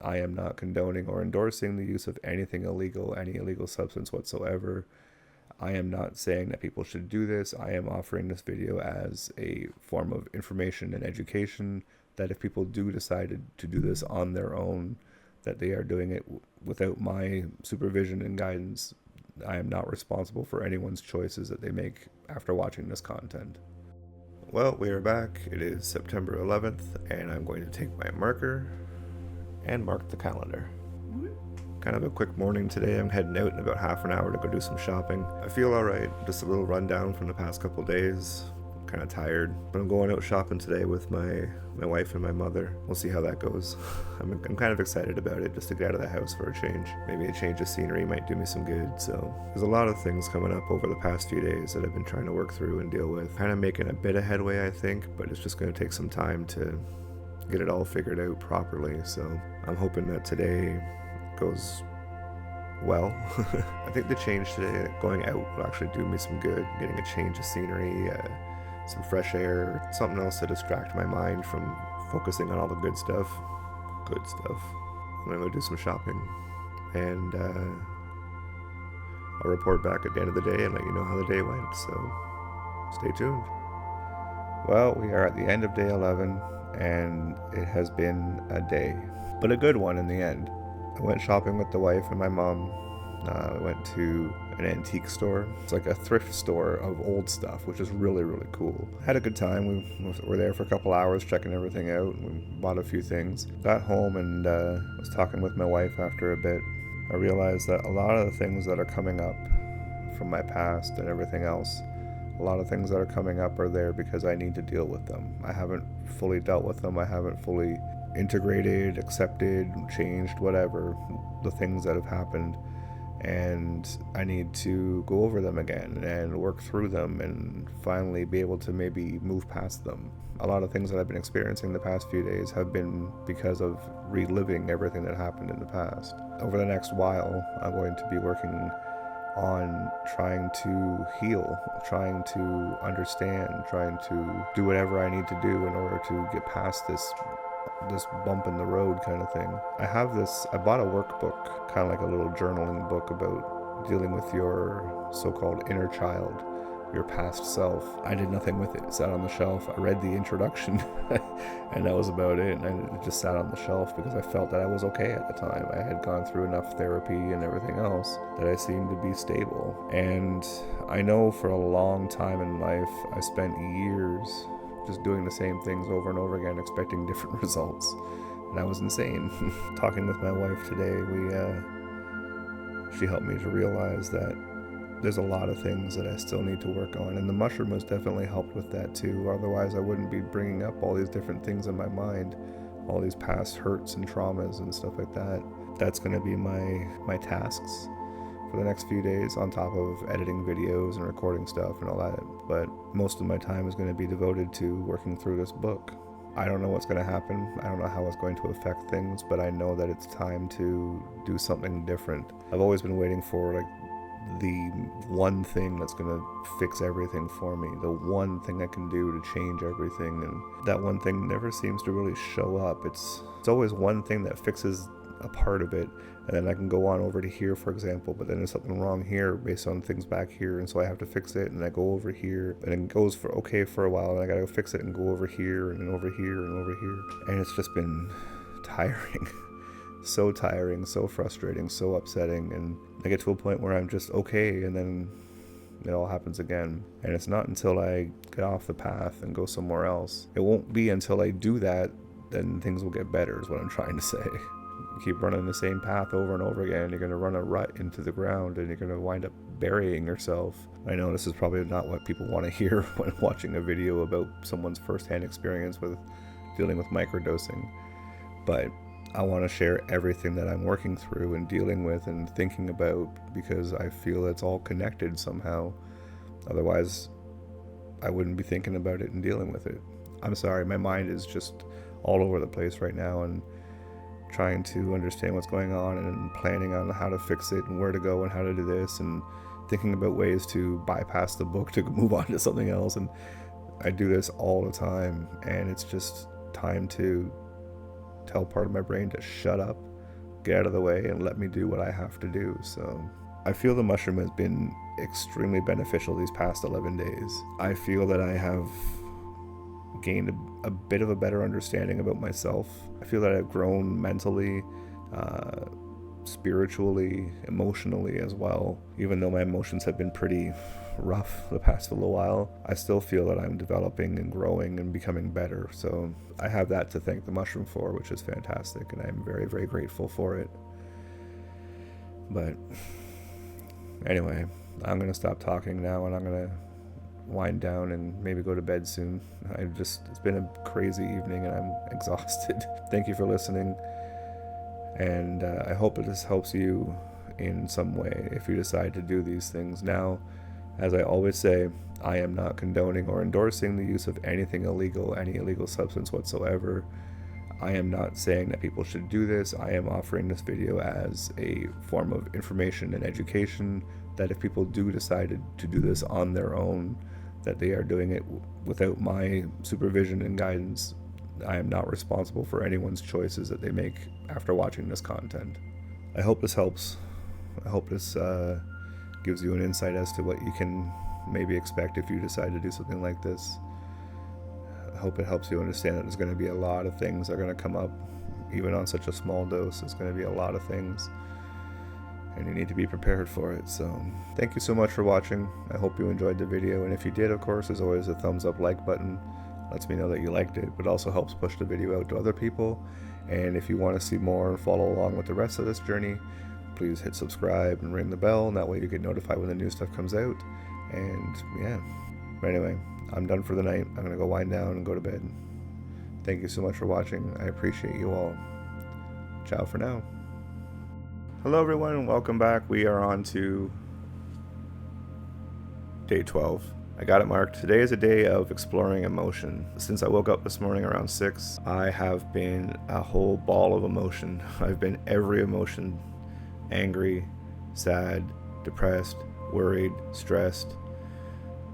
I am not condoning or endorsing the use of anything illegal, any illegal substance whatsoever. I am not saying that people should do this. I am offering this video as a form of information and education, that if people do decide to do this on their own, that they are doing it without my supervision and guidance. I am not responsible for anyone's choices that they make after watching this content. Well, we are back. It is September 11th, and I'm going to take my marker and mark the calendar. Kind of a quick morning today. I'm heading out in about half an hour to go do some shopping. I feel alright, just a little rundown from the past couple days. I'm kind of tired, but I'm going out shopping today with my wife and my mother. We'll see how that goes. I'm kind of excited about it, just to get out of the house for a change. Maybe a change of scenery might do me some good. So there's a lot of things coming up over the past few days that I've been trying to work through and deal with. Kind of making a bit of headway, I think, but it's just going to take some time to get it all figured out properly. So I'm hoping that today goes well. I think the change today, going out, will actually do me some good. Getting a change of scenery, some fresh air, something else to distract my mind from focusing on all the good stuff. I'm gonna go do some shopping, and I'll report back at the end of the day and let you know how the day went, so stay tuned. Well, we are at the end of day 11, and it has been a day, but a good one in the end. I went shopping with the wife and my mom. I went to an antique store. It's like a thrift store of old stuff, which is really, really cool. Had a good time. We were there for a couple hours checking everything out. We bought a few things. Got home and was talking with my wife after a bit. I realized that a lot of the things that are coming up from my past and everything else, a lot of things that are coming up are there because I need to deal with them. I haven't fully dealt with them. I haven't fully integrated, accepted, changed, whatever, the things that have happened, and I need to go over them again and work through them and finally be able to maybe move past them. A lot of things that I've been experiencing the past few days have been because of reliving everything that happened in the past. Over the next while, I'm going to be working on trying to heal, trying to understand, trying to do whatever I need to do in order to get past this bump in the road kind of thing. I bought a workbook, kind of like a little journaling book about dealing with your so-called inner child, your past self. I did nothing with it. It sat on the shelf. I read the introduction and that was about it. And it just sat on the shelf because I felt that I was okay at the time. I had gone through enough therapy and everything else that I seemed to be stable. And I know for a long time in life, I spent years just doing the same things over and over again, expecting different results. And I was insane. Talking with my wife today, she helped me to realize that there's a lot of things that I still need to work on. And the mushroom has definitely helped with that too. Otherwise, I wouldn't be bringing up all these different things in my mind, all these past hurts and traumas and stuff like that. That's going to be my tasks for the next few days, on top of editing videos and recording stuff and all that. But most of my time is going to be devoted to working through this book. I don't know what's going to happen. I don't know how it's going to affect things, but I know that it's time to do something different. I've always been waiting for the one thing that's going to fix everything for me, the one thing I can do to change everything, and that one thing never seems to really show up. It's always one thing that fixes a part of it, and then I can go on over to here, for example, but then there's something wrong here based on things back here, and so I have to fix it, and I go over here, and it goes for okay for a while, and I gotta go fix it and go over here and over here and over here, and it's just been tiring. So tiring, so frustrating, so upsetting, and I get to a point where I'm just okay, and then it all happens again. And it's not until I get off the path and go somewhere else. It won't be until I do that, then things will get better, is what I'm trying to say. You keep running the same path over and over again, you're going to run a rut into the ground, and you're going to wind up burying yourself. I know this is probably not what people want to hear when watching a video about someone's first-hand experience with dealing with microdosing, but I want to share everything that I'm working through and dealing with and thinking about, because I feel it's all connected somehow. Otherwise, I wouldn't be thinking about it and dealing with it. I'm sorry, my mind is just all over the place right now, and trying to understand what's going on and planning on how to fix it and where to go and how to do this, and thinking about ways to bypass the book to move on to something else. And I do this all the time, and it's just time to tell part of my brain to shut up get out of the way and let me do what I have to do. So I feel the mushroom has been extremely beneficial these past 11 days. I feel that I have gained a bit of a better understanding about myself. I feel that I've grown mentally, spiritually, emotionally as well. Even though my emotions have been pretty rough the past little while, I still feel that I'm developing and growing and becoming better. So I have that to thank the mushroom for, which is fantastic, and I'm very, very grateful for it. But anyway, I'm going to stop talking now, and I'm going to wind down and maybe go to bed soon. It's been a crazy evening and I'm exhausted. Thank you for listening, and I hope that this helps you in some way if you decide to do these things. Now, as I always say, I am not condoning or endorsing the use of anything illegal, any illegal substance whatsoever. I am not saying that people should do this. I am offering this video as a form of information and education, that if people do decide to do this on their own, that they are doing it without my supervision and guidance. I am not responsible for anyone's choices that they make after watching this content. I hope this helps. I hope this gives you an insight as to what you can maybe expect if you decide to do something like this. I hope it helps you understand that there's going to be a lot of things that are going to come up, even on such a small dose. There's going to be a lot of things, and you need to be prepared for it. So thank you so much for watching. I hope you enjoyed the video, and if you did, of course, there's always a thumbs up like button. Lets me know that you liked it, but also helps push the video out to other people. And if you want to see more and follow along with the rest of this journey, please hit subscribe and ring the bell, and that way you get notified when the new stuff comes out. And yeah, but anyway, I'm done for the night. I'm gonna go wind down and go to bed. Thank you so much for watching. I appreciate you all. Ciao for now. Hello everyone, and welcome back. We are on to day 12. I got it marked. Today is a day of exploring emotion. Since I woke up this morning around 6, I have been a whole ball of emotion. I've been every emotion: angry, sad, depressed, worried, stressed,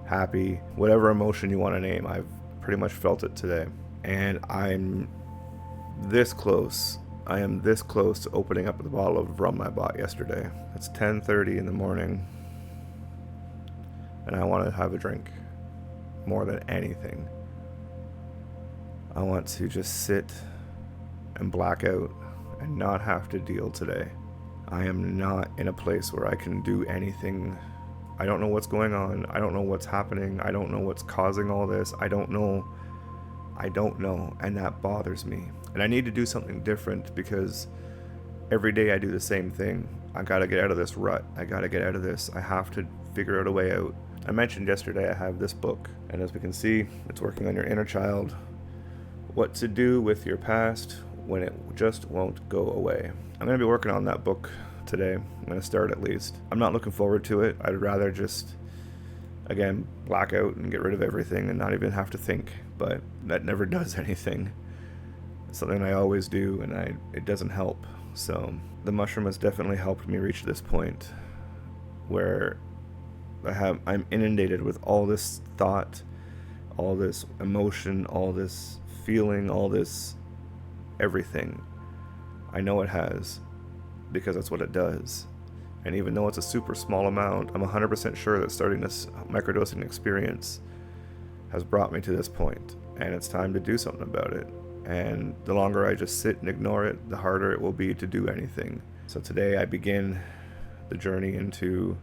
happy, whatever emotion you want to name. I've pretty much felt it today. And I'm this close. I am this close to opening up the bottle of rum I bought yesterday. It's 10:30 in the morning, and I want to have a drink more than anything. I want to just sit and black out and not have to deal today. I am not in a place where I can do anything. I don't know what's going on. I don't know what's happening. I don't know what's causing all this. I don't know, and that bothers me. And I need to do something different, because every day I do the same thing. I gotta get out of this rut. I gotta get out of this. I have to figure out a way out. I mentioned yesterday I have this book, and as we can see, it's working on your inner child. What to do with your past when it just won't go away. I'm going to be working on that book today. I'm going to start at least. I'm not looking forward to it. I'd rather just, again, black out and get rid of everything and not even have to think, but that never does anything. It's something I always do, and it doesn't help. So the mushroom has definitely helped me reach this point where I'm inundated with all this thought, all this emotion, all this feeling, all this everything. I know it has, because that's what it does. And even though it's a super small amount, I'm 100% sure that starting this microdosing experience has brought me to this point, and it's time to do something about it. And the longer I just sit and ignore it, the harder it will be to do anything. So today I begin the journey into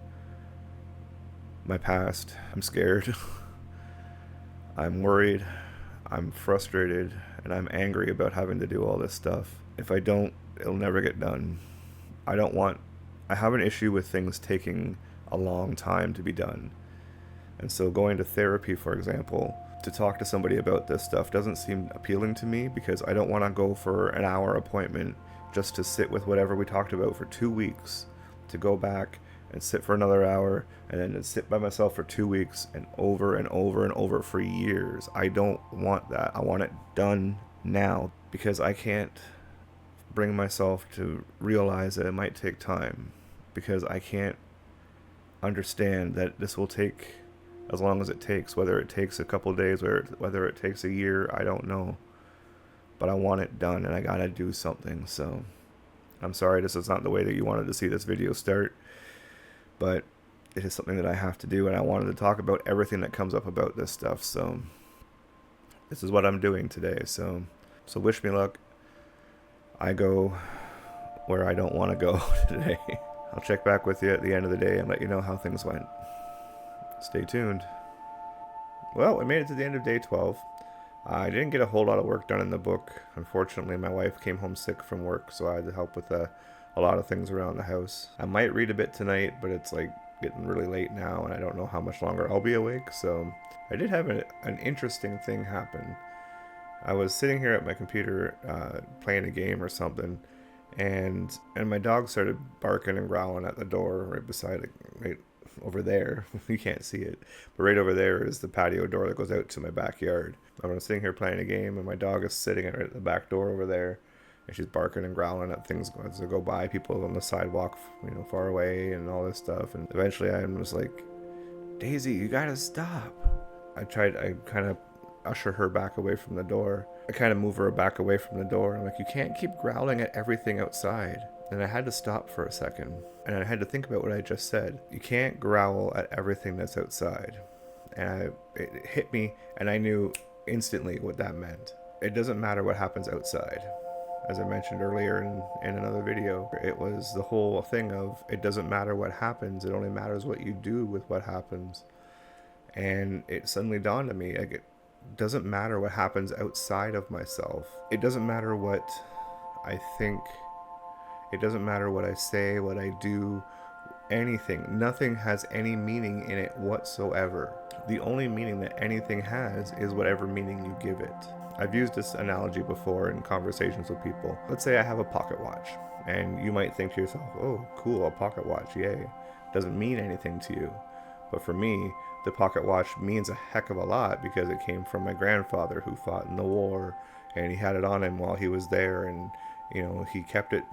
my past. I'm scared. I'm worried. I'm frustrated, and I'm angry about having to do all this stuff. If I don't, it'll never get done. I have an issue with things taking a long time to be done. And so going to therapy, for example, to talk to somebody about this stuff doesn't seem appealing to me, because I don't want to go for an hour appointment just to sit with whatever we talked about for 2 weeks, to go back and sit for another hour, and then to sit by myself for 2 weeks, and over and over and over for years. I don't want that. I want it done now, because I can't bring myself to realize that it might take time, because I can't understand that this will take as long as it takes. Whether it takes a couple days, whether it takes a year, I don't know. But I want it done, and I gotta do something. So I'm sorry this is not the way that you wanted to see this video start, but it is something that I have to do, and I wanted to talk about everything that comes up about this stuff, so this is what I'm doing today. So wish me luck. I go where I don't want to go today. I'll check back with you at the end of the day and let you know how things went. Stay tuned. Well, we made it to the end of day 12. I didn't get a whole lot of work done in the book. Unfortunately, my wife came home sick from work, so I had to help with a lot of things around the house. I might read a bit tonight, but it's like getting really late now, and I don't know how much longer I'll be awake. So I did have an interesting thing happen. I was sitting here at my computer playing a game or something, and my dog started barking and growling at the door right beside it, right over there. You can't see it, but right over there is the patio door that goes out to my backyard. I was sitting here playing a game, and my dog is sitting right at the back door over there, and she's barking and growling at things as they go by, people on the sidewalk, far away, and all this stuff. And eventually I was like, Daisy, you gotta stop. I kind of usher her back away from the door. I kind of move her back away from the door. I'm like, you can't keep growling at everything outside. And I had to stop for a second, and I had to think about what I just said. You can't growl at everything that's outside. And it hit me, and I knew instantly what that meant. It doesn't matter what happens outside. As I mentioned earlier in another video, it was the whole thing of it doesn't matter what happens, it only matters what you do with what happens. And it suddenly dawned on me, like, it doesn't matter what happens outside of myself. It doesn't matter what I think. It doesn't matter what I say, what I do, anything. Nothing has any meaning in it whatsoever. The only meaning that anything has is whatever meaning you give it. I've used this analogy before in conversations with people. Let's say I have a pocket watch, and you might think to yourself, oh, cool, a pocket watch, yay. Doesn't mean anything to you. But for me, the pocket watch means a heck of a lot because it came from my grandfather who fought in the war, and he had it on him while he was there, and he kept it,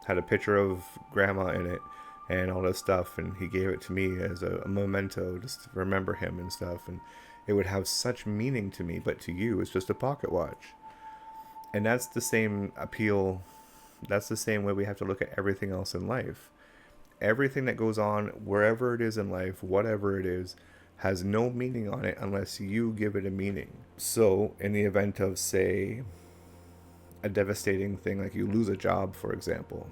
had a picture of grandma in it and all this stuff, and he gave it to me as a memento just to remember him and stuff, and it would have such meaning to me, but to you it's just a pocket watch. And that's the same appeal, that's the same way we have to look at everything else in life. Everything that goes on, wherever it is in life, whatever it is, has no meaning on it unless you give it a meaning. So in the event of, say, a devastating thing, like you lose a job, for example,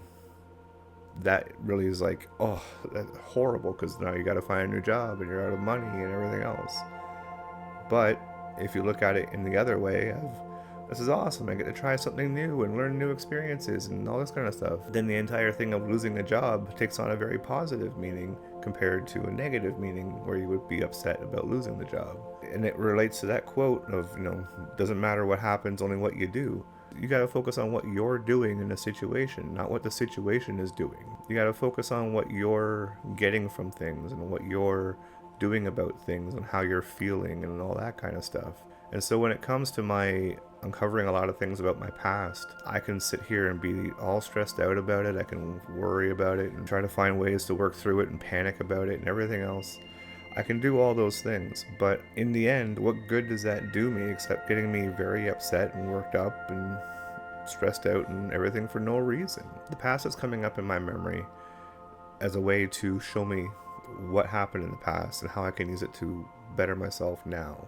that really is like, oh, that's horrible, because now you got to find a new job and you're out of money and everything else. But if you look at it in the other way of, this is awesome, I get to try something new and learn new experiences and all this kind of stuff, then the entire thing of losing a job takes on a very positive meaning compared to a negative meaning where you would be upset about losing the job. And it relates to that quote of, doesn't matter what happens, only what you do. You got to focus on what you're doing in a situation, not what the situation is doing. You got to focus on what you're getting from things and what you're doing about things and how you're feeling and all that kind of stuff. And so when it comes to my uncovering a lot of things about my past, I can sit here and be all stressed out about it. I can worry about it and try to find ways to work through it and panic about it and everything else. I can do all those things, but in the end, what good does that do me except getting me very upset and worked up and stressed out and everything for no reason? The past is coming up in my memory as a way to show me what happened in the past and how I can use it to better myself now.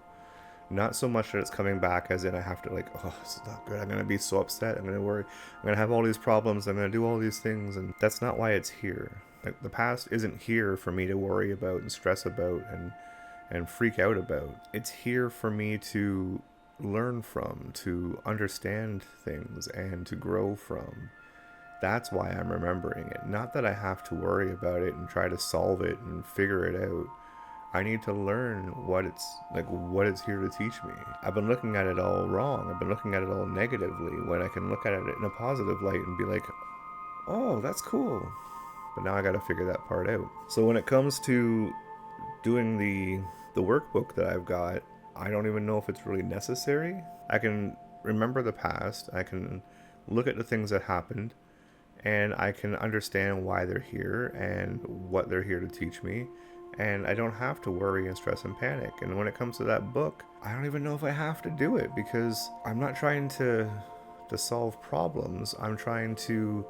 Not so much that it's coming back as in I have to oh, this is not good, I'm going to be so upset, I'm going to worry, I'm going to have all these problems, I'm going to do all these things, and that's not why it's here. The past isn't here for me to worry about and stress about and freak out about. It's here for me to learn from, to understand things, and to grow from. That's why I'm remembering it. Not that I have to worry about it and try to solve it and figure it out. I need to learn what it's here to teach me. I've been looking at it all wrong. I've been looking at it all negatively when I can look at it in a positive light and be like, oh, that's cool. But now I got to figure that part out. So when it comes to doing the workbook that I've got, I don't even know if it's really necessary. I can remember the past. I can look at the things that happened, and I can understand why they're here and what they're here to teach me. And I don't have to worry and stress and panic. And when it comes to that book, I don't even know if I have to do it, because I'm not trying to solve problems. I'm trying to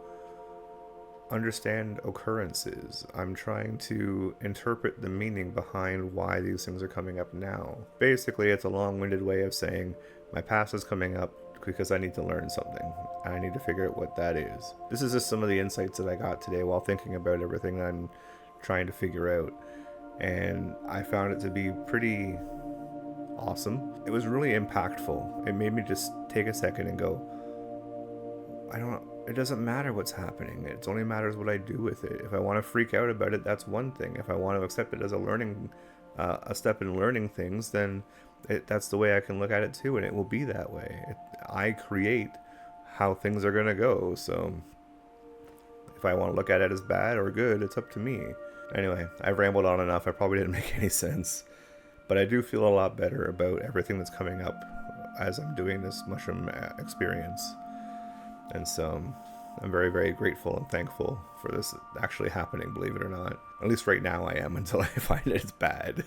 understand occurrences. I'm trying to interpret the meaning behind why these things are coming up now. Basically, it's a long-winded way of saying my past is coming up because I need to learn something. I need to figure out what that is. This is just some of the insights that I got today while thinking about everything that I'm trying to figure out. And I found it to be pretty awesome. It was really impactful. It made me just take a second and go, it doesn't matter what's happening. It only matters what I do with it. If I want to freak out about it, that's one thing. If I want to accept it as a step in learning things, then that's the way I can look at it too, and it will be that way. I create how things are going to go, so if I want to look at it as bad or good, it's up to me. Anyway, I've rambled on enough. I probably didn't make any sense, but I do feel a lot better about everything that's coming up as I'm doing this mushroom experience. And so I'm very, very grateful and thankful for this actually happening, believe it or not. At least right now I am, until I find that it's bad.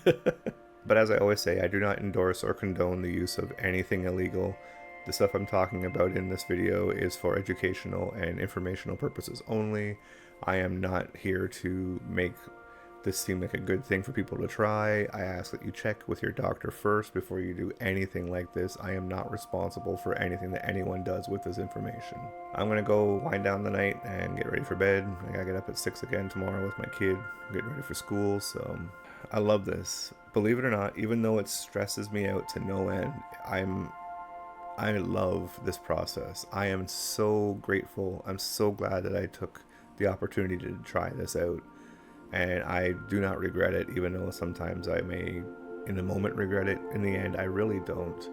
But as I always say, I do not endorse or condone the use of anything illegal. The stuff I'm talking about in this video is for educational and informational purposes only. I am not here to make this seem like a good thing for people to try. I ask that you check with your doctor first before you do anything like this. I am not responsible for anything that anyone does with this information. I'm gonna go wind down the night and get ready for bed. I gotta get up at 6 again tomorrow with my kid, get ready for school. So I love this. Believe it or not, even though it stresses me out to no end, I love this process. I am so grateful. I'm so glad that I took the opportunity to try this out. And I do not regret it, even though sometimes I may in the moment regret it. In the end, I really don't.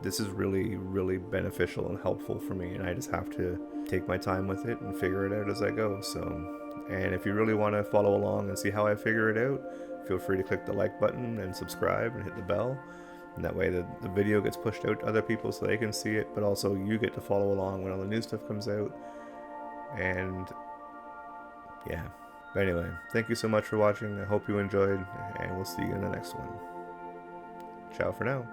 This is really, really beneficial and helpful for me, and I just have to take my time with it and figure it out as I go. So, and if you really want to follow along and see how I figure it out, feel free to click the like button and subscribe and hit the bell. And that way the video gets pushed out to other people so they can see it, but also you get to follow along when all the new stuff comes out. And yeah. But anyway, thank you so much for watching. I hope you enjoyed, and we'll see you in the next one. Ciao for now.